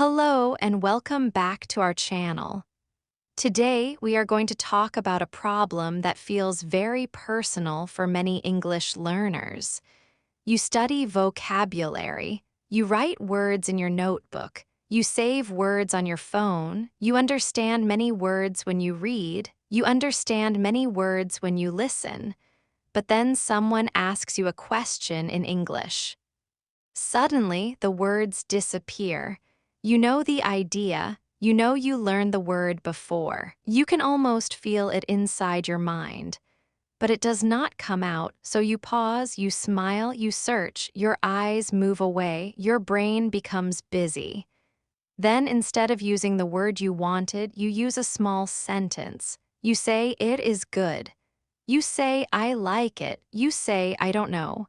Hello and welcome back to our channel. Today, we are going to talk about a problem that feels very personal for many English learners. You study vocabulary, you write words in your notebook, you save words on your phone, you understand many words when you read, you understand many words when you listen, but then someone asks you a question in English. Suddenly, the words disappear. You know the idea, you know you learned the word before. You can almost feel it inside your mind. But it does not come out, so you pause, you smile, you search, your eyes move away, your brain becomes busy. Then, instead of using the word you wanted, you use a small sentence. You say, "It is good." You say, "I like it." You say, "I don't know."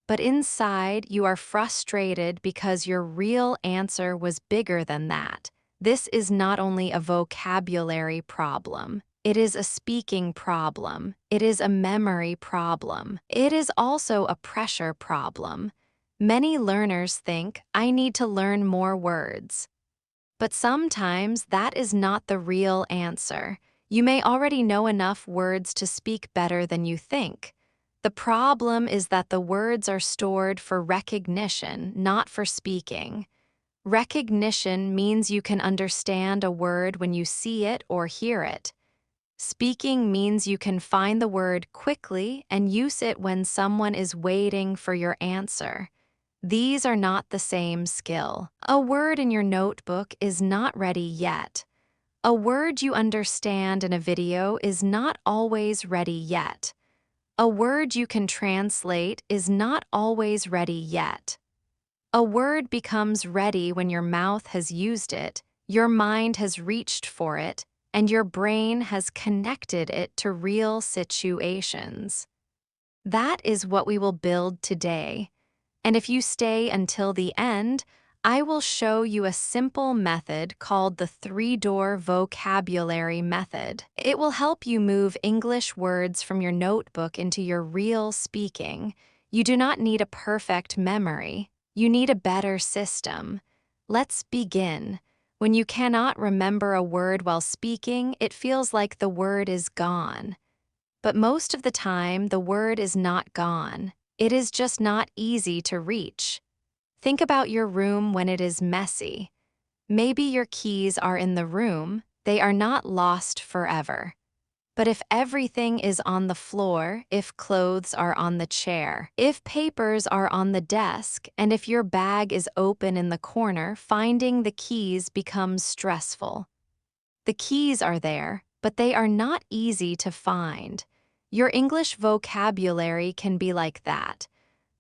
But inside, you are frustrated because your real answer was bigger than that. This is not only a vocabulary problem. It is a speaking problem. It is a memory problem. It is also a pressure problem. Many learners think, "I need to learn more words." But sometimes that is not the real answer. You may already know enough words to speak better than you think. The problem is that the words are stored for recognition, not for speaking. Recognition means you can understand a word when you see it or hear it. Speaking means you can find the word quickly and use it when someone is waiting for your answer. These are not the same skill. A word in your notebook is not ready yet. A word you understand in a video is not always ready yet. A word you can translate is not always ready yet. A word becomes ready when your mouth has used it, your mind has reached for it, and your brain has connected it to real situations. That is what we will build today. And if you stay until the end, I will show you a simple method called the three-door vocabulary method. It will help you move English words from your notebook into your real speaking. You do not need a perfect memory. You need a better system. Let's begin. When you cannot remember a word while speaking, it feels like the word is gone. But most of the time, the word is not gone. It is just not easy to reach. Think about your room when it is messy. Maybe your keys are in the room, they are not lost forever. But if everything is on the floor, if clothes are on the chair, if papers are on the desk, and if your bag is open in the corner, finding the keys becomes stressful. The keys are there, but they are not easy to find. Your English vocabulary can be like that.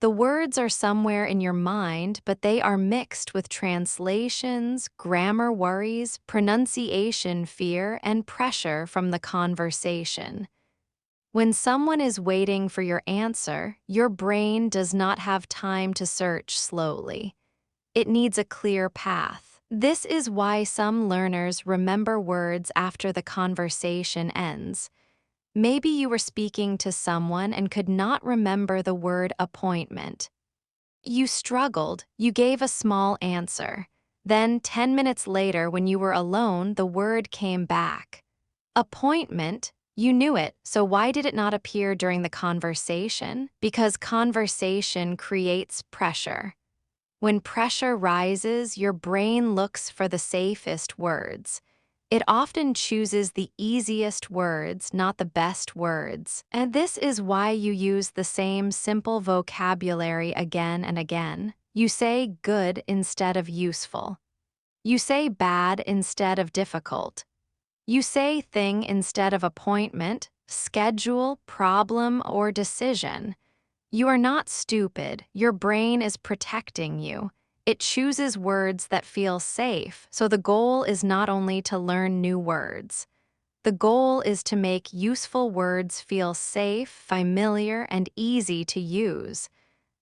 The words are somewhere in your mind, but they are mixed with translations, grammar worries, pronunciation fear, and pressure from the conversation. When someone is waiting for your answer, your brain does not have time to search slowly. It needs a clear path. This is why some learners remember words after the conversation ends. Maybe you were speaking to someone and could not remember the word appointment. You struggled, you gave a small answer. Then, 10 minutes later, when you were alone, the word came back. Appointment, you knew it, so why did it not appear during the conversation? Because conversation creates pressure. When pressure rises, your brain looks for the safest words. It often chooses the easiest words, not the best words. And this is why you use the same simple vocabulary again and again. You say good instead of useful. You say bad instead of difficult. You say thing instead of appointment, schedule, problem, or decision. You are not stupid. Your brain is protecting you. It chooses words that feel safe, so the goal is not only to learn new words. The goal is to make useful words feel safe, familiar, and easy to use.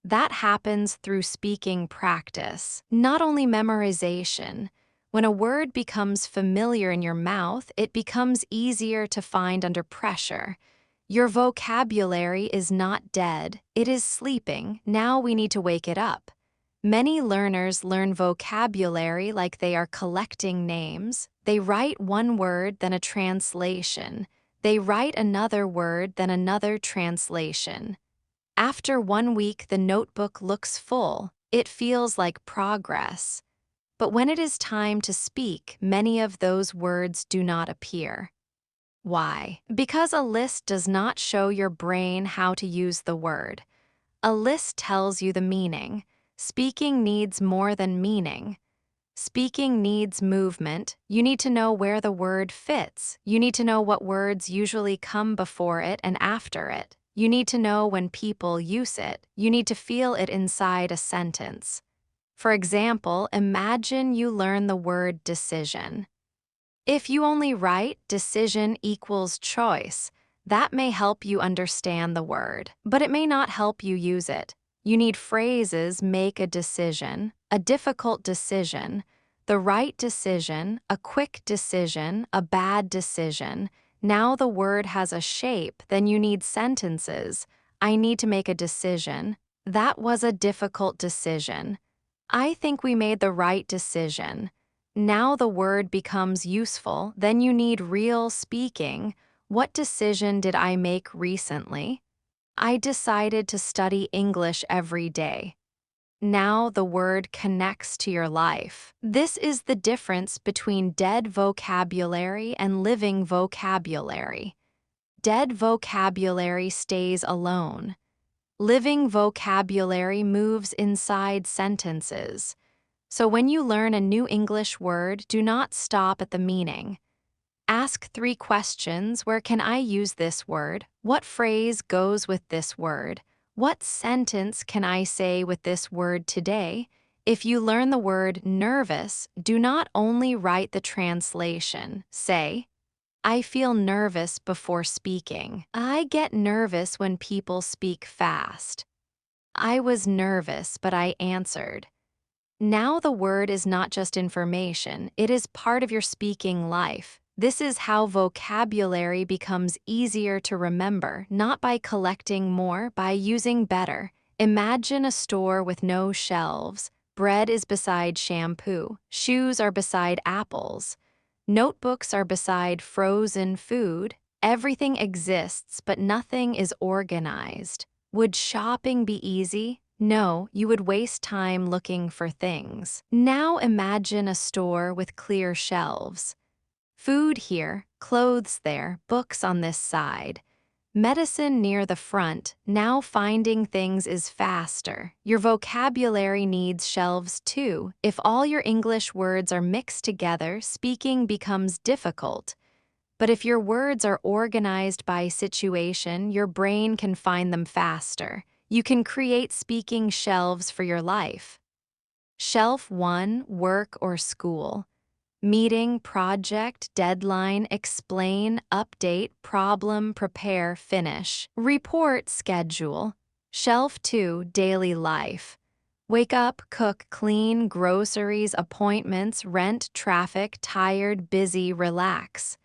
That happens through speaking practice, not only memorization. When a word becomes familiar in your mouth, it becomes easier to find under pressure. Your vocabulary is not dead, it is sleeping. Now we need to wake it up. Many learners learn vocabulary like they are collecting names. They write one word, then a translation. They write another word, then another translation. After 1 week, the notebook looks full. It feels like progress. But when it is time to speak, many of those words do not appear. Why? Because a list does not show your brain how to use the word. A list tells you the meaning. Speaking needs more than meaning. Speaking needs movement. You need to know where the word fits. You need to know what words usually come before it and after it. You need to know when people use it. You need to feel it inside a sentence. For example, imagine you learn the word decision. If you only write decision equals choice, that may help you understand the word, but it may not help you use it. You need phrases: make a decision, a difficult decision, the right decision, a quick decision, a bad decision. Now the word has a shape, then you need sentences. I need to make a decision. That was a difficult decision. I think we made the right decision. Now the word becomes useful, then you need real speaking. What decision did I make recently? I decided to study English every day. Now the word connects to your life. This is the difference between dead vocabulary and living vocabulary. Dead vocabulary stays alone. Living vocabulary moves inside sentences. So when you learn a new English word, do not stop at the meaning. Ask 3 questions: where can I use this word? What phrase goes with this word? What sentence can I say with this word today? If you learn the word nervous, do not only write the translation. Say, I feel nervous before speaking. I get nervous when people speak fast. I was nervous, but I answered. Now the word is not just information, it is part of your speaking life. This is how vocabulary becomes easier to remember, not by collecting more, by using better. Imagine a store with no shelves. Bread is beside shampoo. Shoes are beside apples. Notebooks are beside frozen food. Everything exists, but nothing is organized. Would shopping be easy? No, you would waste time looking for things. Now imagine a store with clear shelves. Food here, clothes there, books on this side. Medicine near the front. Now finding things is faster. Your vocabulary needs shelves too. If all your English words are mixed together, speaking becomes difficult. But if your words are organized by situation, your brain can find them faster. You can create speaking shelves for your life. Shelf 1, work or school. Meeting, project, deadline, explain, update, problem, prepare, finish. Report, schedule. Shelf 2, daily life. Wake up, cook, clean, groceries, appointments, rent, traffic, tired, busy, relax.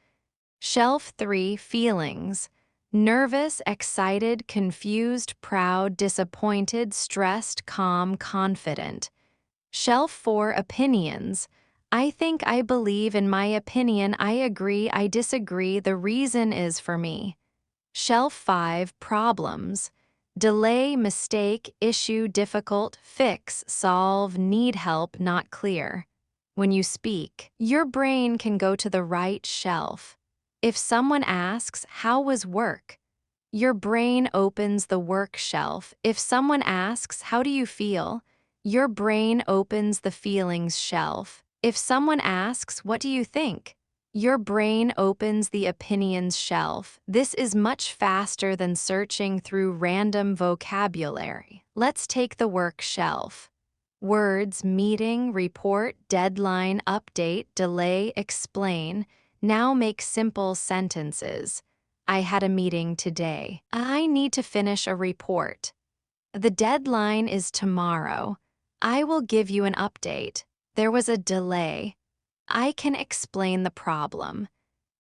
Shelf 3, feelings. Nervous, excited, confused, proud, disappointed, stressed, calm, confident. Shelf 4, opinions. I think, I believe, in my opinion, I agree, I disagree, the reason is for me. Shelf 5, problems. Delay, mistake, issue, difficult, fix, solve, need help, not clear. When you speak, your brain can go to the right shelf. If someone asks, how was work? Your brain opens the work shelf. If someone asks, how do you feel? Your brain opens the feelings shelf. If someone asks, what do you think? Your brain opens the opinions shelf. This is much faster than searching through random vocabulary. Let's take the work shelf. Words: meeting, report, deadline, update, delay, explain. Now make simple sentences. I had a meeting today. I need to finish a report. The deadline is tomorrow. I will give you an update. There was a delay. I can explain the problem.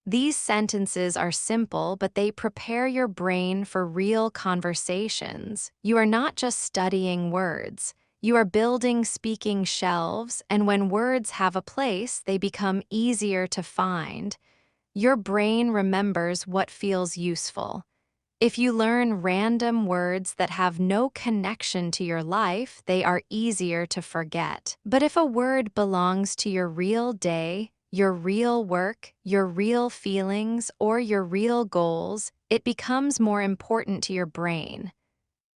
These sentences are simple, but they prepare your brain for real conversations. You are not just studying words. You are building speaking shelves, and when words have a place, they become easier to find. Your brain remembers what feels useful. If you learn random words that have no connection to your life, they are easier to forget. But if a word belongs to your real day, your real work, your real feelings, or your real goals, it becomes more important to your brain.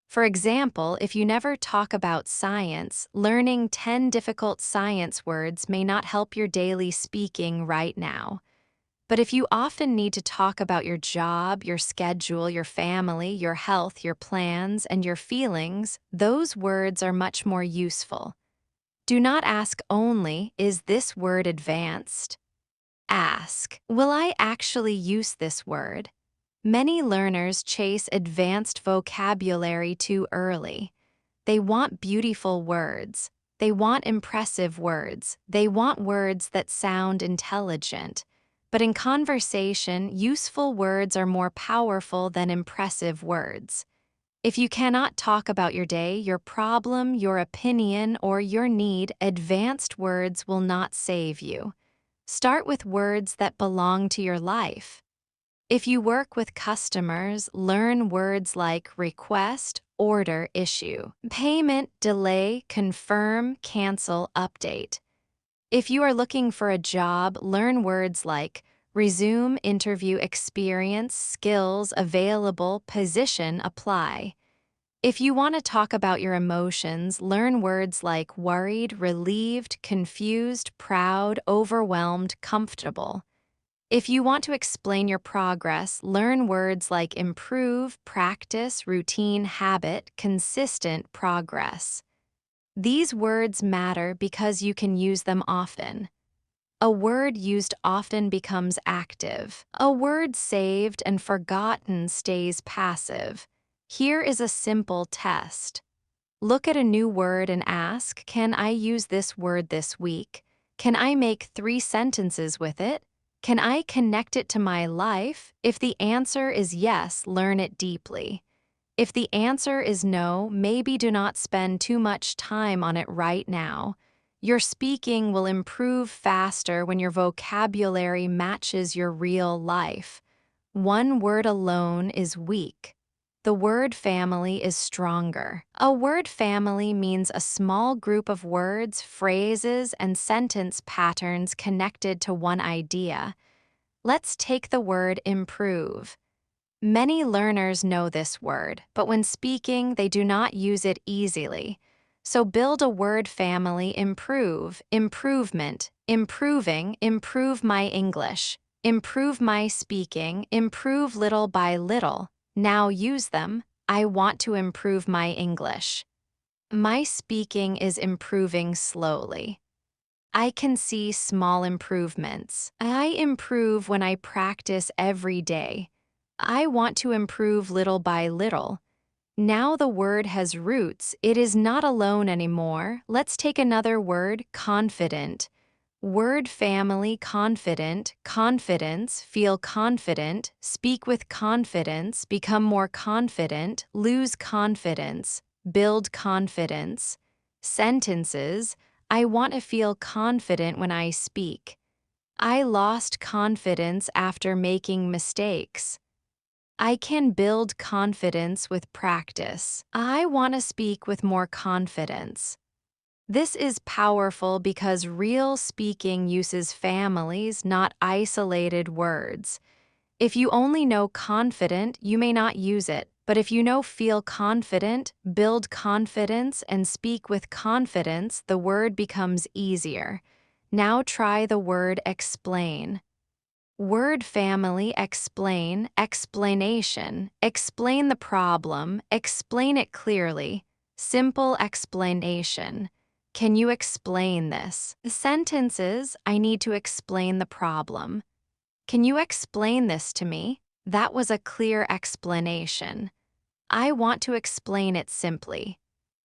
For example, if you never talk about science, learning 10 difficult science words may not help your daily speaking right now. But if you often need to talk about your job, your schedule, your family, your health, your plans, and your feelings, those words are much more useful. Do not ask only, is this word advanced? Ask, will I actually use this word? Many learners chase advanced vocabulary too early. They want beautiful words. They want impressive words. They want words that sound intelligent. But in conversation, useful words are more powerful than impressive words. If you cannot talk about your day, your problem, your opinion, or your need, advanced words will not save you. Start with words that belong to your life. If you work with customers, learn words like request, order, issue, payment, delay, confirm, cancel, update. If you are looking for a job, learn words like resume, interview, experience, skills, available, position, apply. If you want to talk about your emotions, learn words like worried, relieved, confused, proud, overwhelmed, comfortable. If you want to explain your progress, learn words like improve, practice, routine, habit, consistent, progress. These words matter because you can use them often. A word used often becomes active. A word saved and forgotten stays passive. Here is a simple test. Look at a new word and ask, can I use this word this week? Can I make 3 sentences with it? Can I connect it to my life? If the answer is yes, learn it deeply. If the answer is no, maybe do not spend too much time on it right now. Your speaking will improve faster when your vocabulary matches your real life. One word alone is weak. The word family is stronger. A word family means a small group of words, phrases, and sentence patterns connected to one idea. Let's take the word improve. Many learners know this word, but when speaking, they do not use it easily. So build a word family: improve, improvement, improving, improve my English, improve my speaking, improve little by little. Now use them. I want to improve my English. My speaking is improving slowly. I can see small improvements. I improve when I practice every day. I want to improve little by little. Now the word has roots. It is not alone anymore. Let's take another word, confident. Word family: confident, confidence, feel confident, speak with confidence, become more confident, lose confidence, build confidence. Sentences: I want to feel confident when I speak. I lost confidence after making mistakes. I can build confidence with practice. I want to speak with more confidence. This is powerful because real speaking uses families, not isolated words. If you only know confident, you may not use it. But if you know feel confident, build confidence, and speak with confidence, the word becomes easier. Now try the word explain. Word family: explain, explanation, explain the problem, explain it clearly, simple explanation. Can you explain this? Sentences: I need to explain the problem. Can you explain this to me? That was a clear explanation. I want to explain it simply.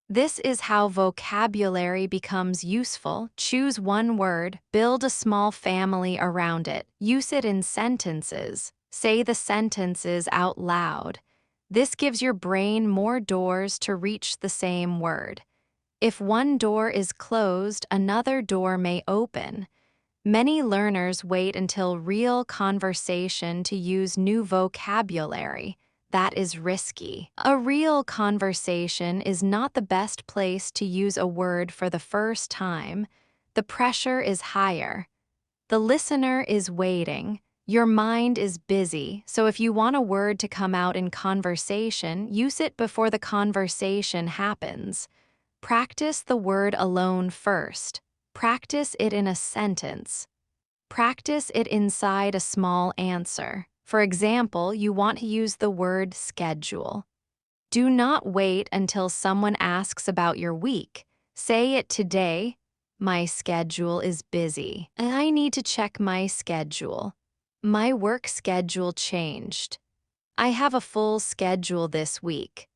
This is how vocabulary becomes useful. Choose one word, build a small family around it, use it in sentences, say the sentences out loud. This gives your brain more doors to reach the same word. If one door is closed, another door may open. Many learners wait until real conversation to use new vocabulary. That is risky. A real conversation is not the best place to use a word for the first time. The pressure is higher. The listener is waiting. Your mind is busy, so if you want a word to come out in conversation, use it before the conversation happens. Practice the word alone first. Practice it in a sentence. Practice it inside a small answer. For example, you want to use the word schedule. Do not wait until someone asks about your week. Say it today. My schedule is busy. I need to check my schedule. My work schedule changed. I have a full schedule this week.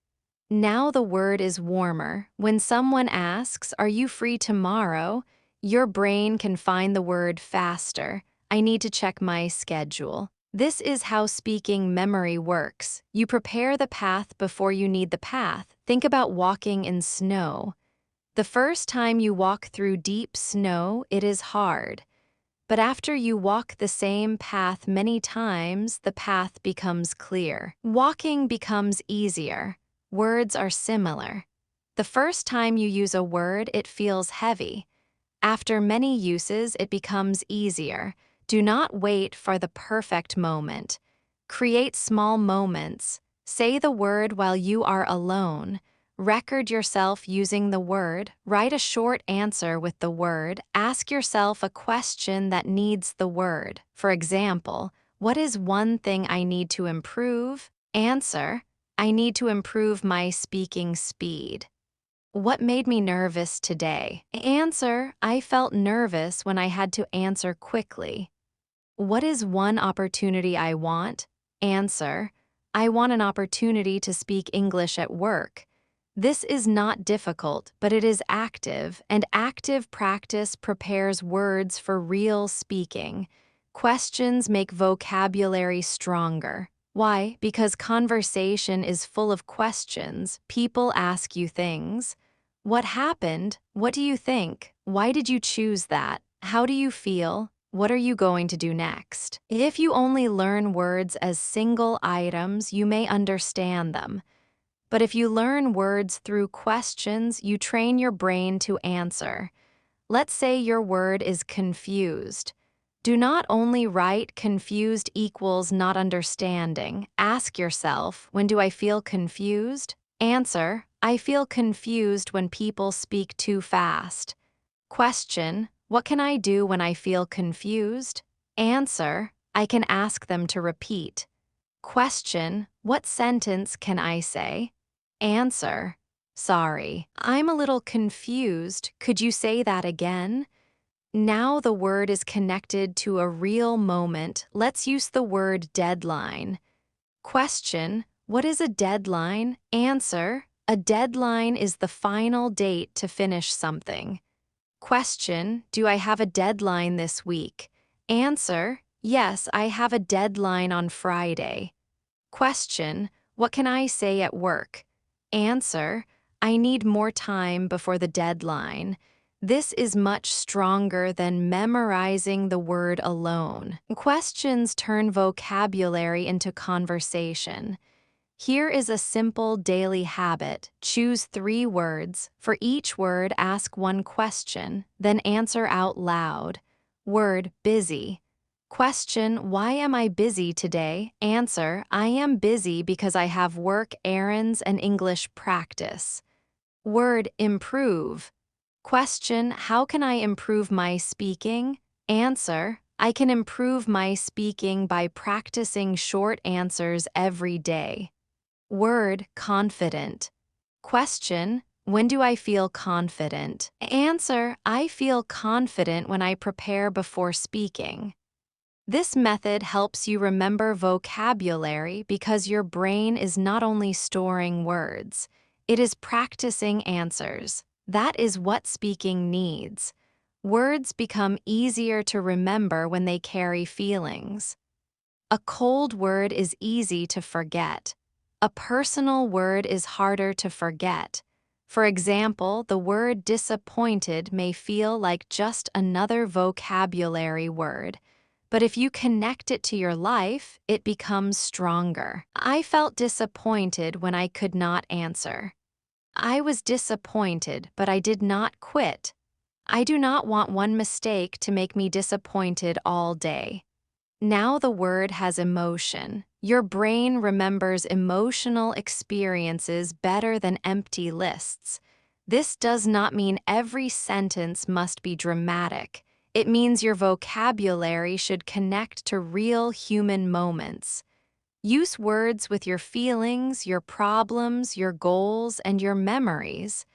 Now the word is warmer. When someone asks, "Are you free tomorrow?" your brain can find the word faster. I need to check my schedule. This is how speaking memory works. You prepare the path before you need the path. Think about walking in snow. The first time you walk through deep snow, it is hard. But after you walk the same path many times, the path becomes clear. Walking becomes easier. Words are similar. The first time you use a word, it feels heavy. After many uses, it becomes easier. Do not wait for the perfect moment. Create small moments. Say the word while you are alone. Record yourself using the word. Write a short answer with the word. Ask yourself a question that needs the word. For example, what is one thing I need to improve? Answer, I need to improve my speaking speed. What made me nervous today? Answer, I felt nervous when I had to answer quickly. What is one opportunity I want? Answer, I want an opportunity to speak English at work. This is not difficult, but it is active, and active practice prepares words for real speaking. Questions make vocabulary stronger. Why? Because conversation is full of questions. People ask you things. What happened? What do you think? Why did you choose that? How do you feel? What are you going to do next? If you only learn words as single items, you may understand them. But if you learn words through questions, you train your brain to answer. Let's say your word is confused. Do not only write confused equals not understanding. Ask yourself, when do I feel confused? Answer, I feel confused when people speak too fast. Question, what can I do when I feel confused? Answer, I can ask them to repeat. Question, what sentence can I say? Answer, sorry, I'm a little confused. Could you say that again? Now the word is connected to a real moment. Let's use the word deadline. Question, what is a deadline? Answer, a deadline is the final date to finish something. Question, do I have a deadline this week? Answer, yes, I have a deadline on Friday. Question, what can I say at work? Answer, I need more time before the deadline. This is much stronger than memorizing the word alone. Questions turn vocabulary into conversation. Here is a simple daily habit. Choose 3 words. For each word, ask one question, then answer out loud. Word, busy. Question, why am I busy today? Answer, I am busy because I have work, errands, and English practice. Word, improve. Question, how can I improve my speaking? Answer, I can improve my speaking by practicing short answers every day. Word, confident. Question, when do I feel confident? Answer, I feel confident when I prepare before speaking. This method helps you remember vocabulary because your brain is not only storing words, it is practicing answers. That is what speaking needs. Words become easier to remember when they carry feelings. A cold word is easy to forget. A personal word is harder to forget. For example, the word disappointed may feel like just another vocabulary word, but if you connect it to your life, it becomes stronger. I felt disappointed when I could not answer. I was disappointed, but I did not quit. I do not want one mistake to make me disappointed all day. Now the word has emotion. Your brain remembers emotional experiences better than empty lists. This does not mean every sentence must be dramatic. It means your vocabulary should connect to real human moments. Use words with your feelings, your problems, your goals, and your memories.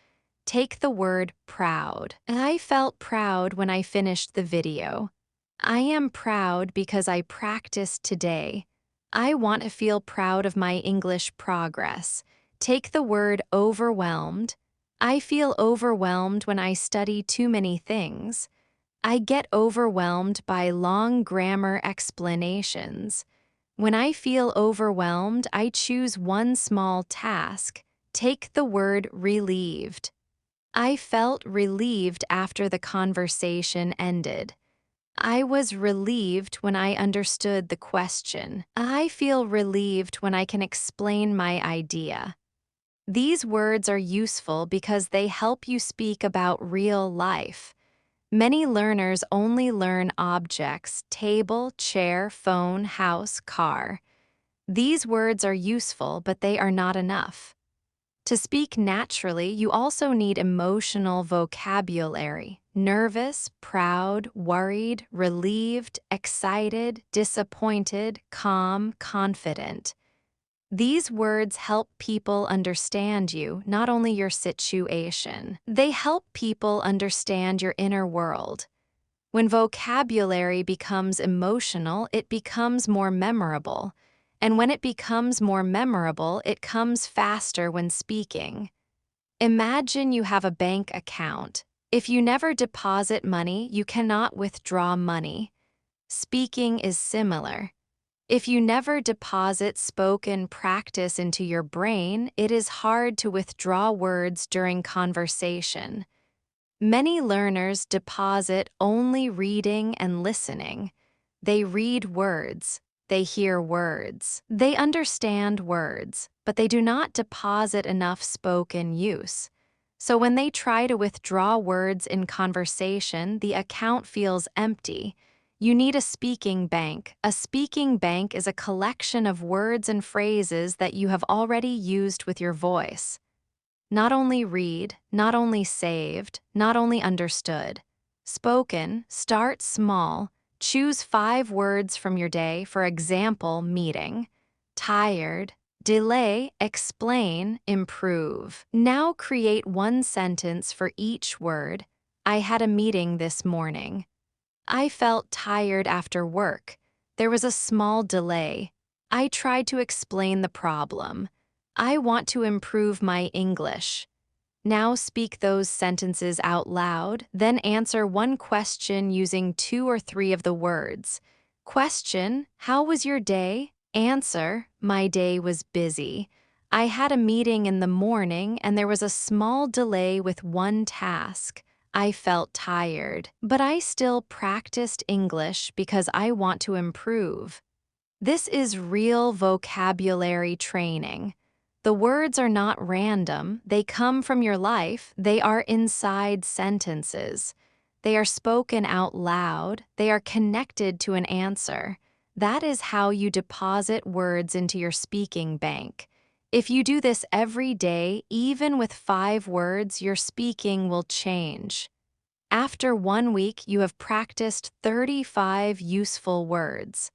Take the word proud. I felt proud when I finished the video. I am proud because I practiced today. I want to feel proud of my English progress. Take the word overwhelmed. I feel overwhelmed when I study too many things. I get overwhelmed by long grammar explanations. When I feel overwhelmed, I choose one small task. Take the word relieved. I felt relieved after the conversation ended. I was relieved when I understood the question. I feel relieved when I can explain my idea. These words are useful because they help you speak about real life. Many learners only learn objects: table, chair, phone, house, car. These words are useful, but they are not enough. To speak naturally, you also need emotional vocabulary: nervous, proud, worried, relieved, excited, disappointed, calm, confident. These words help people understand you, not only your situation. They help people understand your inner world. When vocabulary becomes emotional, it becomes more memorable. And when it becomes more memorable, it comes faster when speaking. Imagine you have a bank account. If you never deposit money, you cannot withdraw money. Speaking is similar. If you never deposit spoken practice into your brain, it is hard to withdraw words during conversation. Many learners deposit only reading and listening. They read words. They hear words. They understand words, but they do not deposit enough spoken use. So when they try to withdraw words in conversation, the account feels empty. You need a speaking bank. A speaking bank is a collection of words and phrases that you have already used with your voice. Not only read, not only saved, not only understood. Spoken, start small. Choose 5 words from your day, for example, meeting. Tired, delay, explain, improve. Now create one sentence for each word. I had a meeting this morning. I felt tired after work. There was a small delay. I tried to explain the problem. I want to improve my English. Now speak those sentences out loud, then answer one question using 2 or 3 of the words. Question: how was your day? Answer: my day was busy. I had a meeting in the morning and there was a small delay with one task. I felt tired, but I still practiced English because I want to improve. This is real vocabulary training. The words are not random, they come from your life, they are inside sentences. They are spoken out loud, they are connected to an answer. That is how you deposit words into your speaking bank. If you do this every day, even with 5 words, your speaking will change. After 1 week, you have practiced 35 useful words.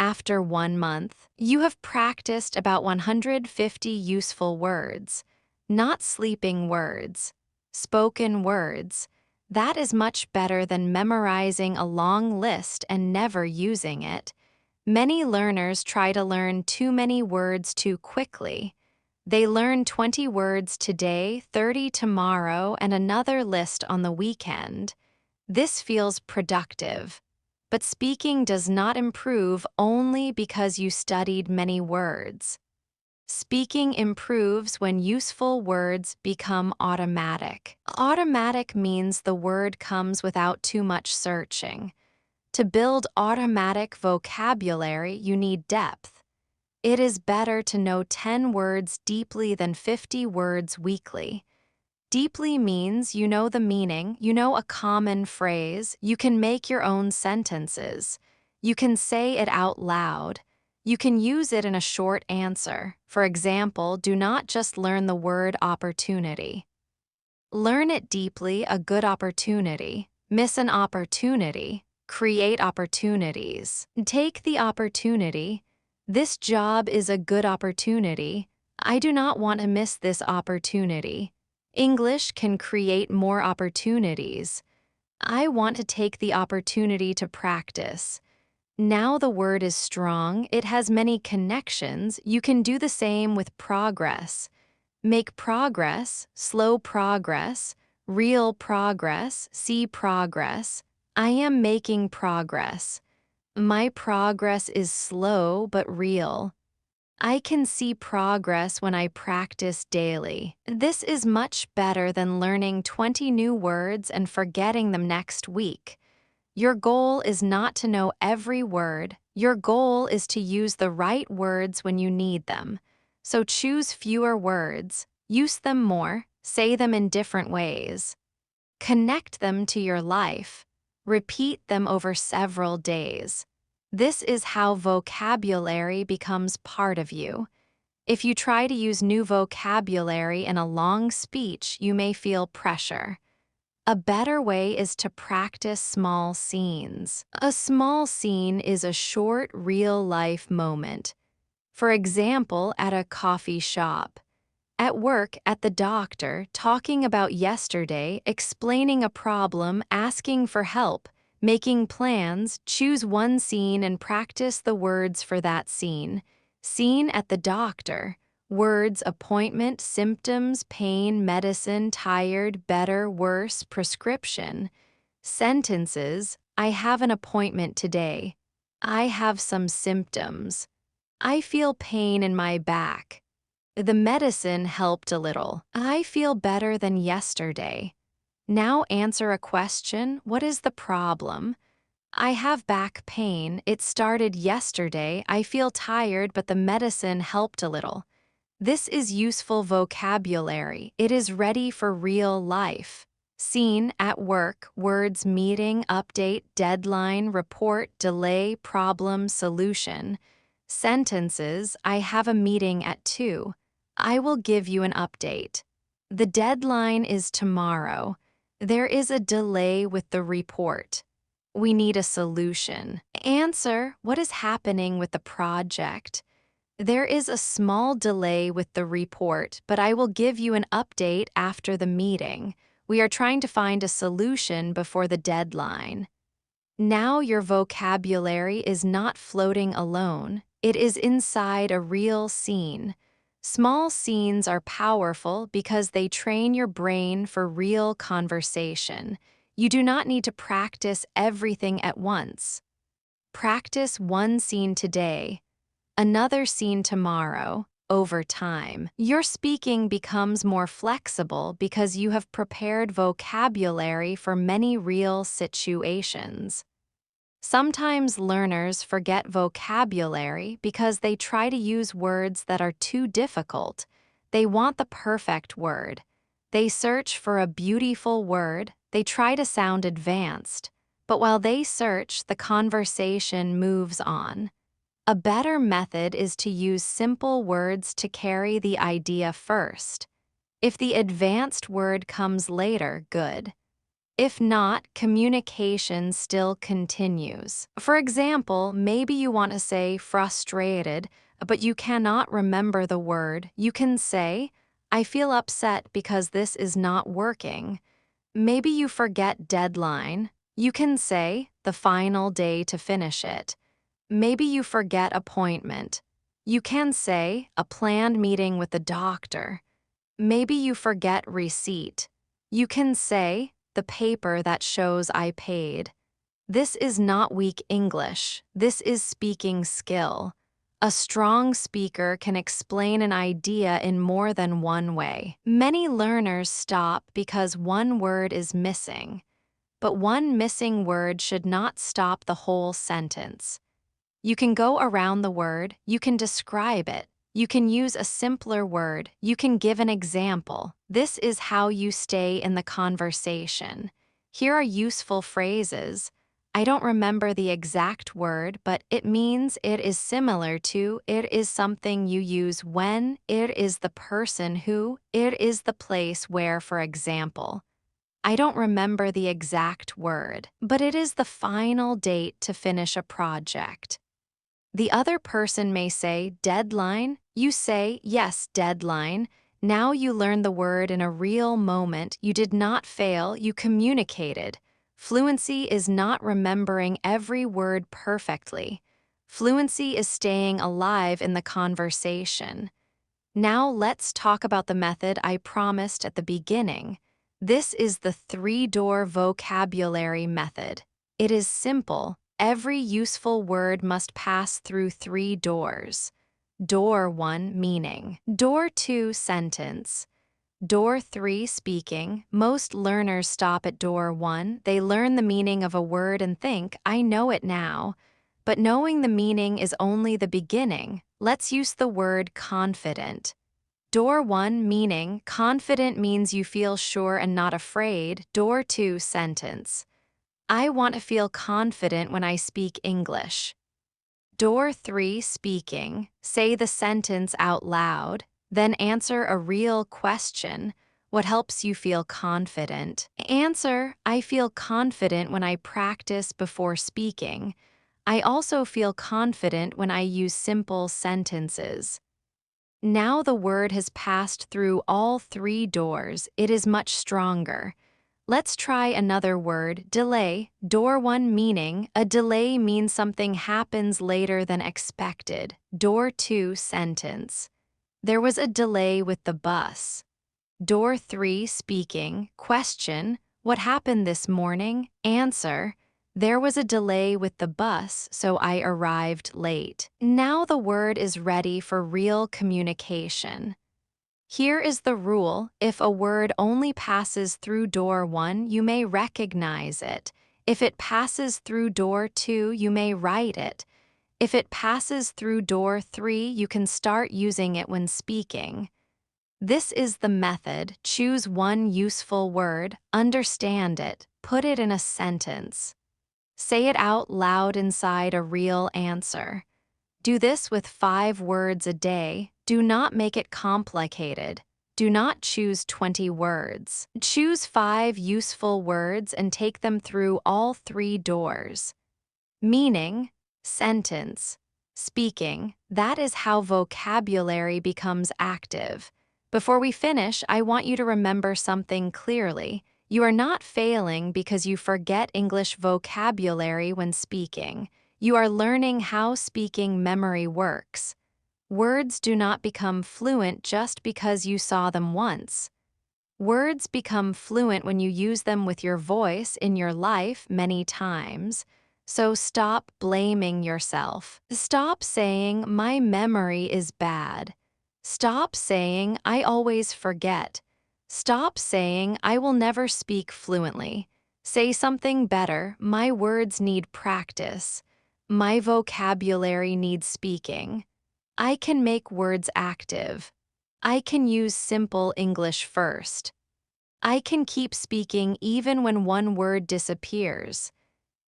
After 1 month, you have practiced about 150 useful words. Not sleeping words, spoken words. That is much better than memorizing a long list and never using it. Many learners try to learn too many words too quickly. They learn 20 words today, 30 tomorrow, and another list on the weekend. This feels productive. But speaking does not improve only because you studied many words. Speaking improves when useful words become automatic. Automatic means the word comes without too much searching. To build automatic vocabulary, you need depth. It is better to know 10 words deeply than 50 words weakly. Deeply means you know the meaning, you know a common phrase, you can make your own sentences. You can say it out loud. You can use it in a short answer. For example, do not just learn the word opportunity. Learn it deeply, a good opportunity. Miss an opportunity. Create opportunities. Take the opportunity. This job is a good opportunity. I do not want to miss this opportunity. English can create more opportunities. I want to take the opportunity to practice. Now the word is strong, it has many connections. You can do the same with progress. Make progress, slow progress, real progress, see progress. I am making progress. My progress is slow but real. I can see progress when I practice daily. This is much better than learning 20 new words and forgetting them next week. Your goal is not to know every word. Your goal is to use the right words when you need them. So choose fewer words, use them more, say them in different ways. Connect them to your life. Repeat them over several days. This is how vocabulary becomes part of you. If you try to use new vocabulary in a long speech, you may feel pressure. A better way is to practice small scenes. A small scene is a short, real-life moment. For example, at a coffee shop. At work, at the doctor, talking about yesterday, explaining a problem, asking for help, making plans. Choose one scene and practice the words for that scene. Scene at the doctor. Words: appointment, symptoms, pain, medicine, tired, better, worse, prescription. Sentences: I have an appointment today. I have some symptoms. I feel pain in my back. The medicine helped a little. I feel better than yesterday. Now answer a question. What is the problem? I have back pain. It started yesterday. I feel tired, but the medicine helped a little. This is useful vocabulary. It is ready for real life. Scene: at work, words: meeting, update, deadline, report, delay, problem, solution. Sentences: I have a meeting at 2. I will give you an update. The deadline is tomorrow. There is a delay with the report. We need a solution. Answer: what is happening with the project? There is a small delay with the report, but I will give you an update after the meeting. We are trying to find a solution before the deadline. Now your vocabulary is not floating alone. It is inside a real scene. Small scenes are powerful because they train your brain for real conversation. You do not need to practice everything at once. Practice one scene today, another scene tomorrow. Over time, your speaking becomes more flexible because you have prepared vocabulary for many real situations. Sometimes learners forget vocabulary because they try to use words that are too difficult. They want the perfect word. They search for a beautiful word. They try to sound advanced. But while they search, the conversation moves on. A better method is to use simple words to carry the idea first. If the advanced word comes later, good. If not, communication still continues. For example, maybe you want to say frustrated, but you cannot remember the word. You can say, I feel upset because this is not working. Maybe you forget deadline. You can say, the final day to finish it. Maybe you forget appointment. You can say, a planned meeting with the doctor. Maybe you forget receipt. You can say, the paper that shows I paid. This is not weak English. This is speaking skill. A strong speaker can explain an idea in more than one way. Many learners stop because one word is missing, but one missing word should not stop the whole sentence. You can go around the word, you can describe it, you can use a simpler word, you can give an example. This is how you stay in the conversation. Here are useful phrases. I don't remember the exact word, but it means it is similar to, it is something you use when, it is the person who, it is the place where, for example. I don't remember the exact word, but it is the final date to finish a project. The other person may say, deadline. You say, yes, deadline. Now you learn the word in a real moment. You did not fail, you communicated. Fluency is not remembering every word perfectly. Fluency is staying alive in the conversation. Now let's talk about the method I promised at the beginning. This is the three-door vocabulary method. It is simple. Every useful word must pass through 3 doors. Door 1, meaning. Door 2, sentence. Door 3, speaking. Most learners stop at door 1. They learn the meaning of a word and think, I know it now. But knowing the meaning is only the beginning. Let's use the word confident. Door 1, meaning. Confident means you feel sure and not afraid. Door 2, sentence. I want to feel confident when I speak English. Door 3, speaking. Say the sentence out loud, then answer a real question. What helps you feel confident? Answer, I feel confident when I practice before speaking. I also feel confident when I use simple sentences. Now the word has passed through all 3 doors, it is much stronger. Let's try another word, delay. Door 1, meaning. A delay means something happens later than expected. Door 2, sentence. There was a delay with the bus. Door 3, speaking. Question. What happened this morning? Answer. There was a delay with the bus, so I arrived late. Now the word is ready for real communication. Here is the rule. If a word only passes through door 1, you may recognize it. If it passes through door 2, you may write it. If it passes through door 3, you can start using it when speaking. This is the method. Choose one useful word, understand it, put it in a sentence. Say it out loud inside a real answer. Do this with 5 words a day. Do not make it complicated. Do not choose 20 words. Choose 5 useful words and take them through all 3 doors. Meaning, sentence, speaking, that is how vocabulary becomes active. Before we finish, I want you to remember something clearly. You are not failing because you forget English vocabulary when speaking. You are learning how speaking memory works. Words do not become fluent just because you saw them once. Words become fluent when you use them with your voice in your life many times. So stop blaming yourself. Stop saying, my memory is bad. Stop saying, I always forget. Stop saying, I will never speak fluently. Say something better, my words need practice. My vocabulary needs speaking. I can make words active. I can use simple English first. I can keep speaking even when one word disappears.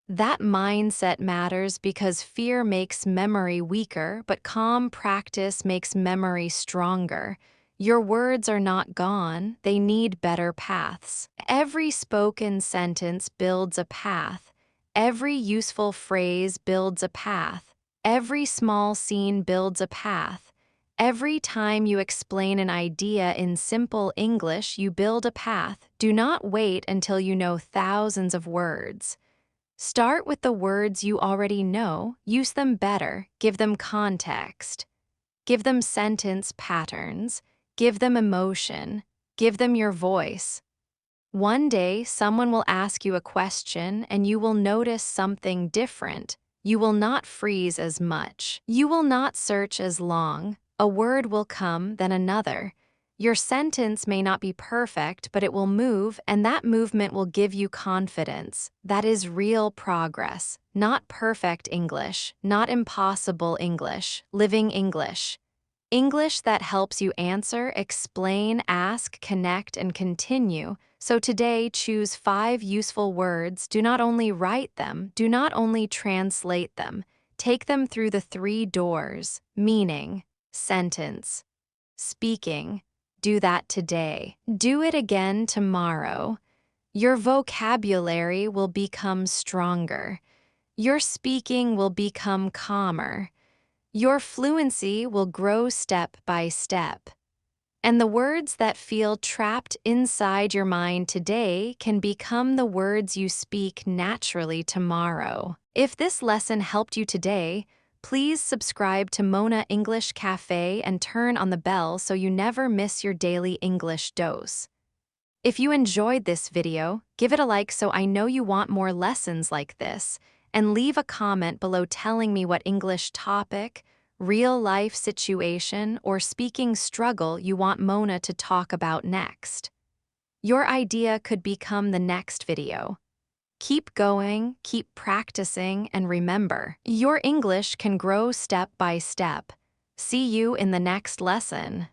That mindset matters because fear makes memory weaker, but calm practice makes memory stronger. Your words are not gone, they need better paths. Every spoken sentence builds a path. Every useful phrase builds a path. Every small scene builds a path. Every time you explain an idea in simple English, you build a path. Do not wait until you know thousands of words. Start with the words you already know, use them better, give them context. Give them sentence patterns, give them emotion, give them your voice. One day, someone will ask you a question and you will notice something different. You will not freeze as much. You will not search as long. A word will come, then another. Your sentence may not be perfect, but it will move, and that movement will give you confidence. That is real progress, not perfect English, not impossible English, living English. English that helps you answer, explain, ask, connect, and continue. So today, choose 5 useful words. Do not only write them, do not only translate them. Take them through the 3 doors: meaning, sentence, speaking. Do that today. Do it again tomorrow. Your vocabulary will become stronger. Your speaking will become calmer. Your fluency will grow step by step. And the words that feel trapped inside your mind today can become the words you speak naturally tomorrow. If this lesson helped you today, please subscribe to Mona English Café and turn on the bell so you never miss your daily English dose. If you enjoyed this video, give it a like so I know you want more lessons like this, and leave a comment below telling me what English topic, real-life situation, or speaking struggle you want Mona to talk about next. Your idea could become the next video. Keep going, keep practicing, and remember, your English can grow step by step. See you in the next lesson.